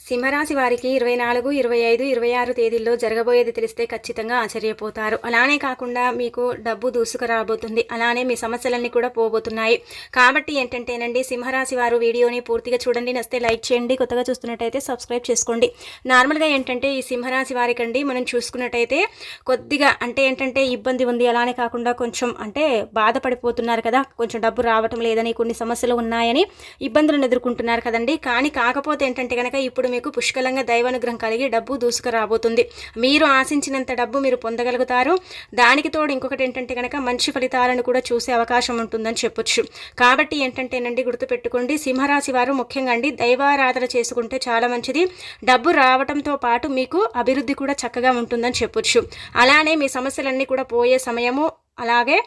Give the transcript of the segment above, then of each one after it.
సింహరాశి వారికి 24, 25, 26 తేదీల్లో జరగబోయేది తెలిస్తే ఖచ్చితంగా ఆశ్చర్యపోతారు. అలానే కాకుండా మీకు డబ్బు దూసుకురాబోతుంది. అలానే మీ సమస్యలన్నీ కూడా పోబోతున్నాయి. కాబట్టి ఏంటంటేనండి, సింహరాశి వారు వీడియోని పూర్తిగా చూడండి. నచ్చితే లైక్ చేయండి. కొత్తగా చూస్తున్నట్టయితే సబ్స్క్రైబ్ చేసుకోండి. నార్మల్గా ఏంటంటే ఈ సింహరాశి వారికండి మనం చూసుకున్నట్టయితే కొద్దిగా అంటే ఏంటంటే ఇబ్బంది ఉంది. అలానే కాకుండా కొంచెం అంటే బాధపడిపోతున్నారు కదా, కొంచెం డబ్బు రావటం లేదని, కొన్ని సమస్యలు ఉన్నాయని ఇబ్బందులను ఎదుర్కొంటున్నారు కదండి. కాకపోతే ఏంటంటే కనుక ఇప్పుడు మీకు పుష్కలంగా దైవానుగ్రహం కలిగి డబ్బు దూసుకురాబోతుంది. మీరు ఆశించినంత డబ్బు మీరు పొందగలుగుతారు. దానికి తోడు ఇంకొకటి ఏంటంటే కనుక మంచి ఫలితాలను కూడా చూసే అవకాశం ఉంటుందని చెప్పొచ్చు. కాబట్టి ఏంటంటేనండి, గుర్తుపెట్టుకోండి, సింహరాశి వారు ముఖ్యంగా అండి దైవారాధన చేసుకుంటే చాలా మంచిది. డబ్బు రావడంతో పాటు మీకు అభివృద్ధి కూడా చక్కగా ఉంటుందని చెప్పొచ్చు. అలానే మీ సమస్యలన్నీ కూడా పోయే సమయము, అలాగే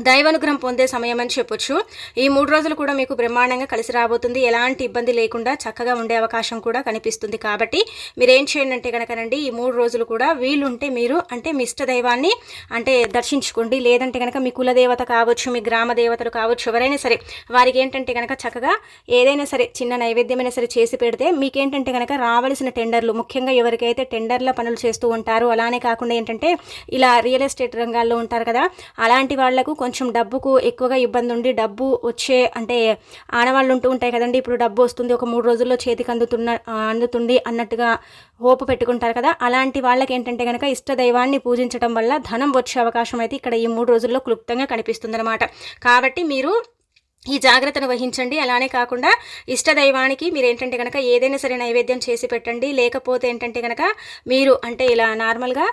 దైవానుగ్రహం పొందే సమయం అని చెప్పొచ్చు. ఈ 3 రోజులు కూడా మీకు బ్రహ్మాండంగా కలిసి రాబోతుంది. ఎలాంటి ఇబ్బంది లేకుండా చక్కగా ఉండే అవకాశం కూడా కనిపిస్తుంది. కాబట్టి మీరు ఏం చేయండి అంటే కనుకనండి, ఈ 3 రోజులు కూడా వీలుంటే మీరు అంటే మీ ఇష్ట దైవాన్ని అంటే దర్శించుకోండి. లేదంటే కనుక మీ కులదేవత కావచ్చు, మీ గ్రామ దేవతలు కావచ్చు, ఎవరైనా సరే వారికి ఏంటంటే కనుక చక్కగా ఏదైనా సరే చిన్న నైవేద్యమైనా సరే చేసి పెడితే మీకేంటంటే కనుక రావాల్సిన టెండర్లు, ముఖ్యంగా ఎవరికైతే టెండర్ల పనులు చేస్తూ ఉంటారో, అలానే కాకుండా ఏంటంటే ఇలా రియల్ ఎస్టేట్ రంగాల్లో ఉంటారు కదా, అలాంటి వాళ్లకు కొంచెం డబ్బుకు ఎక్కువగా ఇబ్బంది ఉండి డబ్బు వచ్చే అంటే ఆనవాళ్ళు ఉంటూ ఉంటాయి కదండి. ఇప్పుడు డబ్బు వస్తుంది, ఒక 3 రోజుల్లో చేతికి అందుతుంది అన్నట్టుగా హోపు పెట్టుకుంటారు కదా. అలాంటి వాళ్ళకి ఏంటంటే కనుక ఇష్ట దైవాన్ని పూజించడం వల్ల ధనం వచ్చే అవకాశం అయితే ఇక్కడ ఈ 3 రోజుల్లో క్లుప్తంగా కనిపిస్తుంది అనమాట. కాబట్టి మీరు ఈ జాగ్రత్తను వహించండి. అలానే కాకుండా ఇష్టదైవానికి మీరు ఏంటంటే కనుక ఏదైనా సరే నైవేద్యం చేసి పెట్టండి. లేకపోతే ఏంటంటే కనుక మీరు అంటే ఇలా నార్మల్గా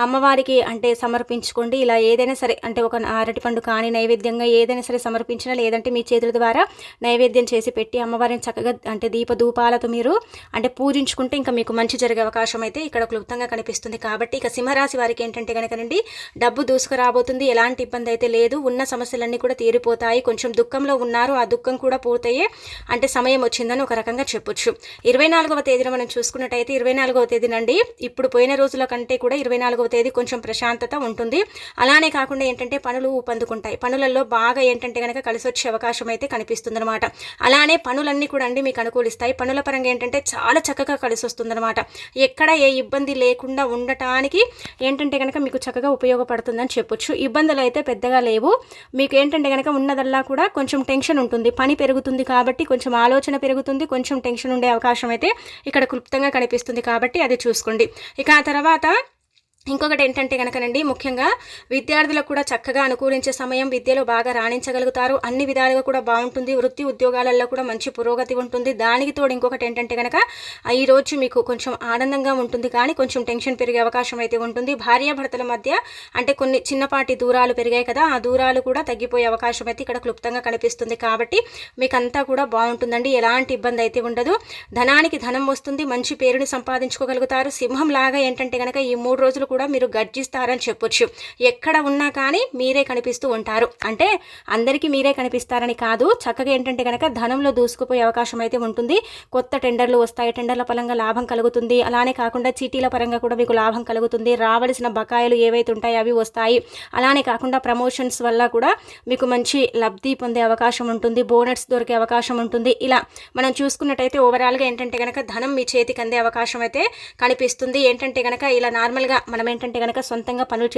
అమ్మవారికి అంటే సమర్పించుకోండి. ఇలా ఏదైనా సరే అంటే ఒక అరటిపండు కానీ నైవేద్యంగా ఏదైనా సరే సమర్పించిన, లేదంటే మీ చేతుల ద్వారా నైవేద్యం చేసి పెట్టి అమ్మవారిని చక్కగా అంటే దీపధూపాలతో మీరు అంటే పూజించుకుంటే ఇంకా మీకు మంచి జరిగే అవకాశం అయితే ఇక్కడ క్లుప్తంగా కనిపిస్తుంది. కాబట్టి ఇక సింహరాశి వారికి ఏంటంటే కనుకనండి డబ్బు దూసుకురాబోతుంది. ఎలాంటి ఇబ్బంది అయితే లేదు. ఉన్న సమస్యలన్నీ కూడా తీరిపోతాయి. కొంచెం దుఃఖంలో ఉన్నారు, ఆ దుఃఖం కూడా పూర్తయ్యే అంటే సమయం వచ్చిందని ఒక రకంగా చెప్పొచ్చు. 24వ తేదీన మనం చూసుకున్నట్టయితే 24వ తేదీనండి ఇప్పుడు పోయిన రోజుల కంటే కూడా 24వ తేదీ కొంచెం ప్రశాంతత ఉంటుంది. అలానే కాకుండా ఏంటంటే పనులు ఊపందుకుంటాయి. పనులలో బాగా ఏంటంటే కనుక కలిసి వచ్చే అవకాశం అయితే కనిపిస్తుంది అనమాట. అలానే పనులన్నీ కూడా అండి మీకు అనుకూలిస్తాయి. పనుల పరంగా ఏంటంటే చాలా చక్కగా కలిసి వస్తుందన్నమాట. ఎక్కడ ఏ ఇబ్బంది లేకుండా ఉండటానికి ఏంటంటే కనుక మీకు చక్కగా ఉపయోగపడుతుందని చెప్పొచ్చు. ఇబ్బందులు అయితే పెద్దగా లేవు. మీకు ఏంటంటే కనుక ఉన్నదల్లా కూడా కొంచెం టెన్షన్ ఉంటుంది. పని పెరుగుతుంది కాబట్టి కొంచెం ఆలోచన పెరుగుతుంది. కొంచెం టెన్షన్ ఉండే అవకాశం అయితే ఇక్కడ క్లుప్తంగా కనిపిస్తుంది. కాబట్టి అది చూసుకోండి. ఇక ఆ తర్వాత ఇంకొకటి ఏంటంటే కనుకనండి, ముఖ్యంగా విద్యార్థులకు కూడా చక్కగా అనుకూలించే సమయం. విద్యలో బాగా రాణించగలుగుతారు. అన్ని విధాలుగా కూడా బాగుంటుంది. వృత్తి ఉద్యోగాలలో కూడా మంచి పురోగతి ఉంటుంది. దానికి తోడు ఇంకొకటి ఏంటంటే కనుక ఈరోజు మీకు కొంచెం ఆనందంగా ఉంటుంది, కానీ కొంచెం టెన్షన్ పెరిగే అవకాశం అయితే ఉంటుంది. భార్యాభర్తల మధ్య అంటే కొన్ని చిన్నపాటి దూరాలు పెరిగాయి కదా, ఆ దూరాలు కూడా తగ్గిపోయే అవకాశం అయితే ఇక్కడ క్లుప్తంగా కనిపిస్తుంది. కాబట్టి మీకు అంతా కూడా బాగుంటుందండి. ఎలాంటి ఇబ్బంది అయితే ఉండదు. ధనానికి ధనం వస్తుంది. మంచి పేరుని సంపాదించుకోగలుగుతారు. సింహం లాగా ఏంటంటే కనుక ఈ 3 రోజులు కూడా మీరు గర్జిస్తారని చెప్పొచ్చు. ఎక్కడ ఉన్నా కానీ మీరే కనిపిస్తూ ఉంటారు. అంటే అందరికీ మీరే కనిపిస్తారని కాదు, చక్కగా ఏంటంటే కనుక ధనంలో దూసుకుపోయే అవకాశం అయితే ఉంటుంది. కొత్త టెండర్లు వస్తాయి. టెండర్ల పరంగా లాభం కలుగుతుంది. అలానే కాకుండా చీటీల పరంగా కూడా మీకు లాభం కలుగుతుంది. రావాల్సిన బకాయిలు ఏవైతే ఉంటాయో అవి వస్తాయి. అలానే కాకుండా ప్రమోషన్స్ వల్ల కూడా మీకు మంచి లబ్ధి పొందే అవకాశం ఉంటుంది. బోనస్ దొరికే అవకాశం ఉంటుంది. ఇలా మనం చూసుకున్నట్టయితే ఓవరాల్గా ఏంటంటే కనుక ధనం మీ చేతికి అందే అవకాశం అయితే కనిపిస్తుంది. ఏంటంటే కనుక ఇలా నార్మల్గా మనం ఏంటంటే కనుక సొంతంగా పనులు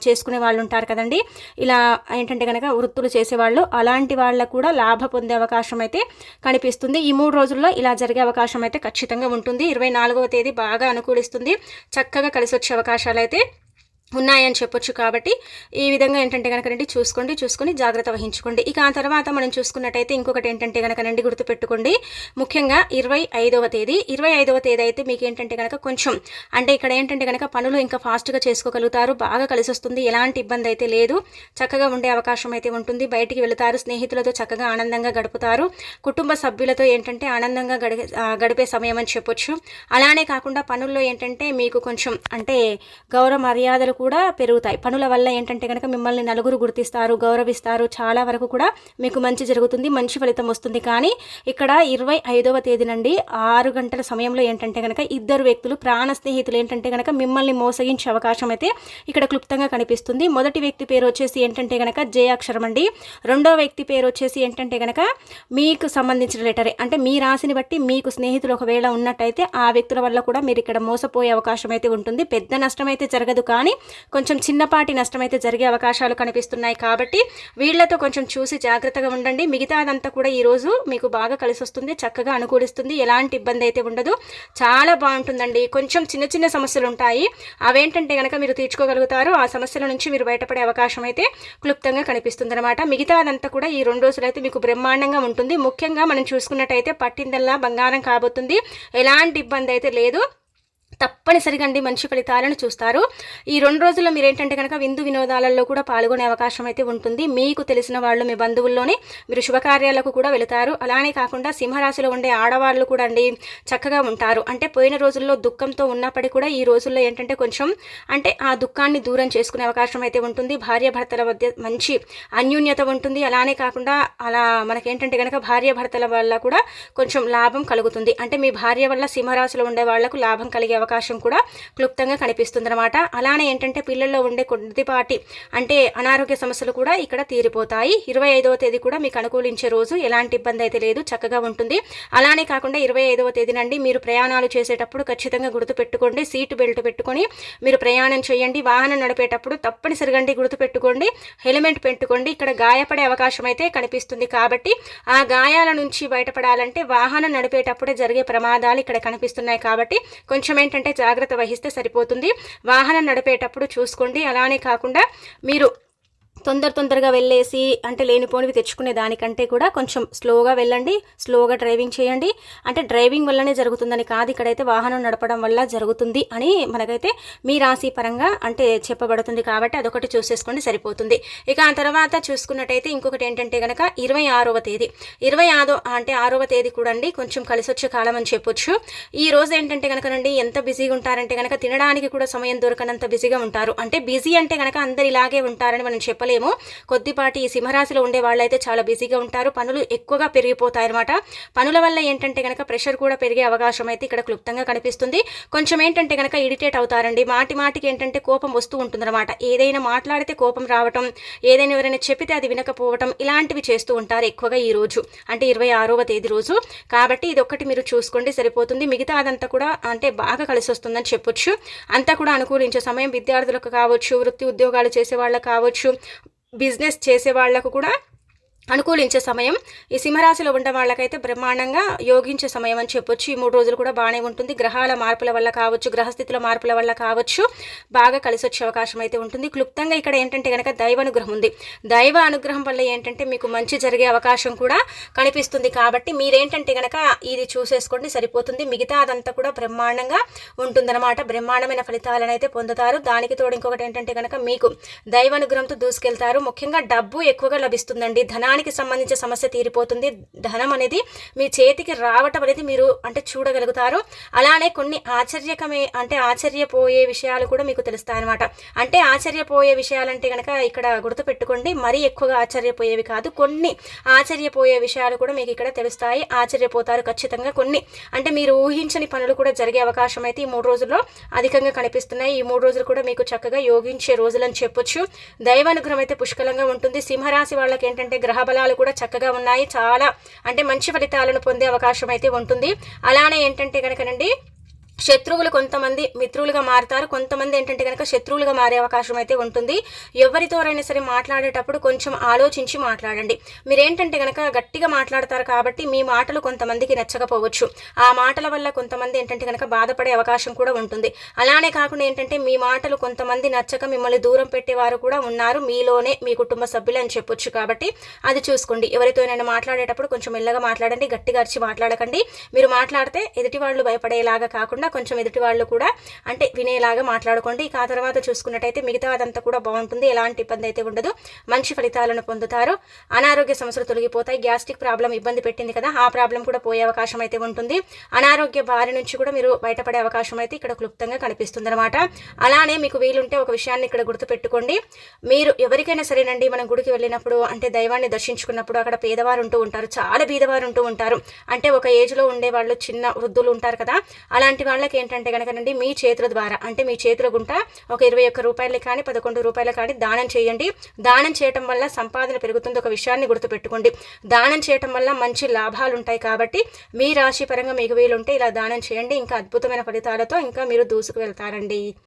చేసుకునే వాళ్ళు ఉంటారు కదండి. ఇలా ఏంటంటే కనుక వృత్తులు చేసేవాళ్ళు, అలాంటి వాళ్ళకు కూడా లాభ పొందే అవకాశం అయితే కనిపిస్తుంది. ఈ 3 రోజుల్లో ఇలా జరిగే అవకాశం అయితే ఖచ్చితంగా ఉంటుంది. 24వ తేదీ బాగా అనుకూలిస్తుంది. చక్కగా కలిసి వచ్చే అవకాశాలు అయితే ఉన్నాయని చెప్పొచ్చు. కాబట్టి ఈ విధంగా ఏంటంటే కనుకనండి చూసుకొని జాగ్రత్త వహించుకోండి. ఇక ఆ తర్వాత మనం చూసుకున్నట్టయితే ఇంకొకటి ఏంటంటే కనుకనండి గుర్తుపెట్టుకోండి, ముఖ్యంగా 25వ తేదీ అయితే మీకు ఏంటంటే కనుక కొంచెం అంటే ఇక్కడ ఏంటంటే కనుక పనులు ఇంకా ఫాస్ట్గా చేసుకోగలుగుతారు. బాగా కలిసి వస్తుంది. ఎలాంటి ఇబ్బంది అయితే లేదు. చక్కగా ఉండే అవకాశం అయితే ఉంటుంది. బయటికి వెళుతారు. స్నేహితులతో చక్కగా ఆనందంగా గడుపుతారు. కుటుంబ సభ్యులతో ఏంటంటే ఆనందంగా గడిపే సమయం అని చెప్పొచ్చు. అలానే కాకుండా పనుల్లో ఏంటంటే మీకు కొంచెం అంటే గౌరవ మర్యాదలు కూడా పెరుగుతాయి. పనుల వల్ల ఏంటంటే కనుక మిమ్మల్ని నలుగురు గుర్తిస్తారు, గౌరవిస్తారు, చాలా వరకు కూడా మీకు మంచి జరుగుతుంది, మంచి ఫలితం వస్తుంది. కానీ ఇక్కడ 25వ తేదీ నుండి 6 గంటల సమయంలో ఏంటంటే కనుక ఇద్దరు వ్యక్తులు, ప్రాణ స్నేహితులు ఏంటంటే కనుక మిమ్మల్ని మోసగించే అవకాశం అయితే ఇక్కడ క్లుప్తంగా కనిపిస్తుంది. మొదటి వ్యక్తి పేరు వచ్చేసి ఏంటంటే కనుక జే అక్షరం అండి. రెండో వ్యక్తి పేరు వచ్చేసి ఏంటంటే కనుక మీకు సంబంధించిన లెటరే, అంటే మీ రాశిని బట్టి మీకు స్నేహితులు ఒకవేళ ఉన్నట్టయితే ఆ వ్యక్తుల వల్ల కూడా మీరు ఇక్కడ మోసపోయే అవకాశం అయితే ఉంటుంది. పెద్ద నష్టం అయితే జరగదు, కానీ కొంచెం చిన్నపాటి నష్టం అయితే జరిగే అవకాశాలు కనిపిస్తున్నాయి. కాబట్టి వీళ్లతో కొంచెం చూసి జాగ్రత్తగా ఉండండి. మిగతాదంతా కూడా ఈరోజు మీకు బాగా కలిసి వస్తుంది, చక్కగా అనుకూలిస్తుంది, ఎలాంటి ఇబ్బంది అయితే ఉండదు, చాలా బాగుంటుందండి. కొంచెం చిన్న చిన్న సమస్యలు ఉంటాయి, అవేంటంటే కనుక మీరు తీర్చుకోగలుగుతారు. ఆ సమస్యల నుంచి మీరు బయటపడే అవకాశం అయితే క్లుప్తంగా కనిపిస్తుంది అనమాట. మిగతాదంతా కూడా ఈ 2 రోజులు అయితే మీకు బ్రహ్మాండంగా ఉంటుంది. ముఖ్యంగా మనం చూసుకున్నట్టయితే పట్టిందల్లా బంగారం కాబోతుంది, ఎలాంటి ఇబ్బంది అయితే లేదు. తప్పనిసరిగా అండి మంచి ఫలితాలను చూస్తారు. ఈ 2 రోజుల్లో మీరు ఏంటంటే కనుక విందు వినోదాలలో కూడా పాల్గొనే అవకాశం అయితే ఉంటుంది. మీకు తెలిసిన వాళ్ళు, మీ బంధువుల్లోనే మీరు శుభకార్యాలకు కూడా వెళతారు. అలానే కాకుండా సింహరాశిలో ఉండే ఆడవాళ్ళు కూడా అండి చక్కగా ఉంటారు. అంటే పోయిన రోజుల్లో దుఃఖంతో ఉన్నప్పటికీ కూడా ఈ రోజుల్లో ఏంటంటే కొంచెం అంటే ఆ దుఃఖాన్ని దూరం చేసుకునే అవకాశం అయితే ఉంటుంది. భార్యాభర్తల మధ్య మంచి అన్యోన్యత ఉంటుంది. అలానే కాకుండా అలా మనకేంటంటే కనుక భార్యాభర్తల వల్ల కూడా కొంచెం లాభం కలుగుతుంది. అంటే మీ భార్య వల్ల సింహరాశిలో ఉండే వాళ్లకు లాభం కలిగే అవకాశం కూడా క్లుప్తంగా కనిపిస్తుంది అనమాట. అలానే ఏంటంటే పిల్లల్లో ఉండే కొద్దిపాటి అంటే అనారోగ్య సమస్యలు కూడా ఇక్కడ తీరిపోతాయి. 25వ తేదీ కూడా మీకు అనుకూలించే రోజు, ఎలాంటి ఇబ్బంది అయితే లేదు, చక్కగా ఉంటుంది. అలానే కాకుండా 25వ తేదీ నుండి మీరు ప్రయాణాలు చేసేటప్పుడు ఖచ్చితంగా గుర్తుపెట్టుకోండి, సీటు బెల్ట్ పెట్టుకొని మీరు ప్రయాణం చేయండి. వాహనం నడిపేటప్పుడు తప్పనిసరిగా గుర్తుపెట్టుకోండి, హెల్మెట్ పెట్టుకోండి. ఇక్కడ గాయపడే అవకాశం అయితే కనిపిస్తుంది. కాబట్టి ఆ గాయాల నుంచి బయటపడాలంటే వాహనం నడిపేటప్పుడే జరిగే ప్రమాదాలు ఇక్కడ కనిపిస్తున్నాయి. కాబట్టి కొంచెం ఏంటంటే జాగ్రత్త వహిస్తే సరిపోతుంది. వాహనం నడిపేటప్పుడు చూసుకోండి. అలానే కాకుండా మీరు తొందరగా వెళ్ళేసి అంటే లేనిపోనివి తెచ్చుకునే దానికంటే కూడా కొంచెం స్లోగా వెళ్ళండి, స్లోగా డ్రైవింగ్ చేయండి. అంటే డ్రైవింగ్ వల్లనే జరుగుతుందని కాదు, ఇక్కడైతే వాహనం నడపడం వల్ల జరుగుతుంది అని మనకైతే మీ రాశి పరంగా అంటే చెప్పబడుతుంది. కాబట్టి అదొకటి చూసేసుకోండి, సరిపోతుంది. ఇక ఆ తర్వాత చూసుకున్నట్టయితే ఇంకొకటి ఏంటంటే కనుక 26వ తేదీ 6వ తేదీ కూడా అండి కొంచెం కలిసి వచ్చే కాలం అని చెప్పొచ్చు. ఈ రోజు ఏంటంటే కనుకనండి ఎంత బిజీగా ఉంటారంటే కనుక తినడానికి కూడా సమయం దొరకనంత బిజీగా ఉంటారు. అంటే బిజీ అంటే కనుక అందరు ఇలాగే ఉంటారని మనం చెప్పలేము. కొద్దిపాటి ఈ సింహరాశిలో ఉండే వాళ్ళైతే చాలా బిజీగా ఉంటారు, పనులు ఎక్కువగా పెరిగిపోతాయి అనమాట. పనుల వల్ల ఏంటంటే కనుక ప్రెషర్ కూడా పెరిగే అవకాశం అయితే ఇక్కడ క్లుప్తంగా కనిపిస్తుంది. కొంచెం ఏంటంటే కనుక ఇరిటేట్ అవుతారండి, మాటికి ఏంటంటే కోపం వస్తూ ఉంటుందన్నమాట. ఏదైనా మాట్లాడితే కోపం రావటం, ఏదైనా ఎవరైనా చెప్పితే అది వినకపోవటం, ఇలాంటివి చేస్తూ ఉంటారు ఎక్కువగా ఈ రోజు, అంటే 26వ తేదీ రోజు. కాబట్టి ఇది ఒక్కటి మీరు చూసుకోండి, సరిపోతుంది. మిగతా అదంతా కూడా అంటే బాగా కలిసి వస్తుందని చెప్పొచ్చు. అంతా కూడా అనుకూలించే సమయం విద్యార్థులకు కావచ్చు, వృత్తి ఉద్యోగాలు చేసే వాళ్ళకు కావచ్చు, బిజినెస్ చేసే వాళ్లకు కూడా అనుకూలించే సమయం. ఈ సింహరాశిలో ఉండే వాళ్ళకైతే బ్రహ్మాండంగా యోగించే సమయం అని చెప్పొచ్చు. ఈ 3 రోజులు కూడా బాగానే ఉంటుంది. గ్రహాల మార్పుల వల్ల కావచ్చు, గ్రహస్థితుల మార్పుల వల్ల కావచ్చు, బాగా కలిసి వచ్చే అవకాశం అయితే ఉంటుంది. క్లుప్తంగా ఇక్కడ ఏంటంటే కనుక దైవ అనుగ్రహం ఉంది. దైవ అనుగ్రహం వల్ల ఏంటంటే మీకు మంచి జరిగే అవకాశం కూడా కనిపిస్తుంది. కాబట్టి మీరేంటంటే కనుక ఇది చూసేసుకోండి, సరిపోతుంది. మిగతా అదంతా కూడా బ్రహ్మాండంగా ఉంటుందన్నమాట. బ్రహ్మాండమైన ఫలితాలను అయితే పొందుతారు. దానికి తోడు ఇంకొకటి ఏంటంటే కనుక మీకు దైవ అనుగ్రహంతో దూసుకెళ్తారు. ముఖ్యంగా డబ్బు ఎక్కువగా లభిస్తుందండి. ధనానికి సంబంధించిన సమస్య తీరిపోతుంది. ధనం అనేది మీ చేతికి రావటం అనేది మీరు అంటే చూడగలుగుతారు. అలానే కొన్ని ఆశ్చర్యపోయే విషయాలు కూడా మీకు తెలుస్తాయన్నమాట. అంటే ఆశ్చర్యపోయే విషయాలంటే కనుక ఇక్కడ గుర్తుపెట్టుకోండి, మరీ ఎక్కువగా ఆశ్చర్యపోయేవి కాదు, కొన్ని ఆశ్చర్యపోయే విషయాలు కూడా మీకు ఇక్కడ తెలుస్తాయి. ఆశ్చర్యపోతారు ఖచ్చితంగా. కొన్ని అంటే మీరు ఊహించని పనులు కూడా జరిగే అవకాశం అయితే ఈ 3 రోజుల్లో అధికంగా కనిపిస్తున్నాయి. ఈ 3 రోజులు కూడా మీకు చక్కగా యోగించే రోజులని చెప్పొచ్చు. దైవానుగ్రహం అయితే పుష్కలంగా ఉంటుంది. సింహరాశి వాళ్ళకి ఏంటంటే గ్రహ బలాలు కూడా చక్కగా ఉన్నాయి. చాలా అంటే మంచి ఫలితాలను పొందే అవకాశం అయితే ఉంటుంది. అలానే ఏంటంటే కనుకనండి శత్రువులు కొంతమంది మిత్రులుగా మారుతారు, కొంతమంది ఏంటంటే కనుక శత్రువులుగా మారే అవకాశం అయితే ఉంటుంది. ఎవరితోనైనా సరే మాట్లాడేటప్పుడు కొంచెం ఆలోచించి మాట్లాడండి. మీరేంటంటే కనుక గట్టిగా మాట్లాడతారు కాబట్టి మీ మాటలు కొంతమందికి నచ్చకపోవచ్చు. ఆ మాటల వల్ల కొంతమంది ఏంటంటే కనుక బాధపడే అవకాశం కూడా ఉంటుంది. అలానే కాకుండా ఏంటంటే మీ మాటలు కొంతమంది నచ్చక మిమ్మల్ని దూరం పెట్టేవారు కూడా ఉన్నారు, మీలోనే మీ కుటుంబ సభ్యులు అని చెప్పొచ్చు. కాబట్టి అది చూసుకోండి. ఎవరితోనైనా మాట్లాడేటప్పుడు కొంచెం మెల్లగా మాట్లాడండి, గట్టిగా అరిచి మాట్లాడకండి. మీరు మాట్లాడితే ఎదుటి వాళ్ళు భయపడేలాగా కాకుండా కొంచెం ఎదుటి వాళ్ళు కూడా అంటే వినేలాగా మాట్లాడుకోండి. ఇక ఆ తర్వాత చూసుకున్నట్టయితే మిగతా అదంతా కూడా బాగుంటుంది, ఎలాంటి ఇబ్బంది అయితే ఉండదు, మంచి ఫలితాలను పొందుతారు. అనారోగ్య సమస్యలు తొలగిపోతాయి. గ్యాస్ట్రిక్ ప్రాబ్లం ఇబ్బంది పెట్టింది కదా, ఆ ప్రాబ్లం కూడా పోయే అవకాశం అయితే ఉంటుంది. అనారోగ్య బారి నుంచి కూడా మీరు బయటపడే అవకాశం అయితే ఇక్కడ క్లుప్తంగా కనిపిస్తుంది అనమాట. అలానే మీకు వీలుంటే ఒక విషయాన్ని ఇక్కడ గుర్తుపెట్టుకోండి. మీరు ఎవరికైనా సరేనండి, మనం గుడికి వెళ్ళినప్పుడు అంటే దైవాన్ని దర్శించుకున్నప్పుడు అక్కడ పేదవారు ఉంటూ ఉంటారు, చాలా బీదవారు ఉంటూ ఉంటారు. అంటే ఒక ఏజ్లో ఉండే వాళ్ళు, చిన్న వృద్ధులు ఉంటారు కదా, అలాంటి వాళ్ళకి ఏంటంటే కనుకనండి మీ చేతుల ద్వారా అంటే మీ చేతుల గుంట ఒక 21 రూపాయలు కానీ 11 రూపాయలు కానీ దానం చేయండి. దానం చేయటం వల్ల సంపాదన పెరుగుతుంది. ఒక విషయాన్ని గుర్తుపెట్టుకోండి, దానం చేయటం వల్ల మంచి లాభాలు ఉంటాయి. కాబట్టి మీ రాశి పరంగా మీకు వీలుంటే ఇలా దానం చేయండి. ఇంకా అద్భుతమైన ఫలితాలతో ఇంకా మీరు దూసుకు వెళ్తారండి.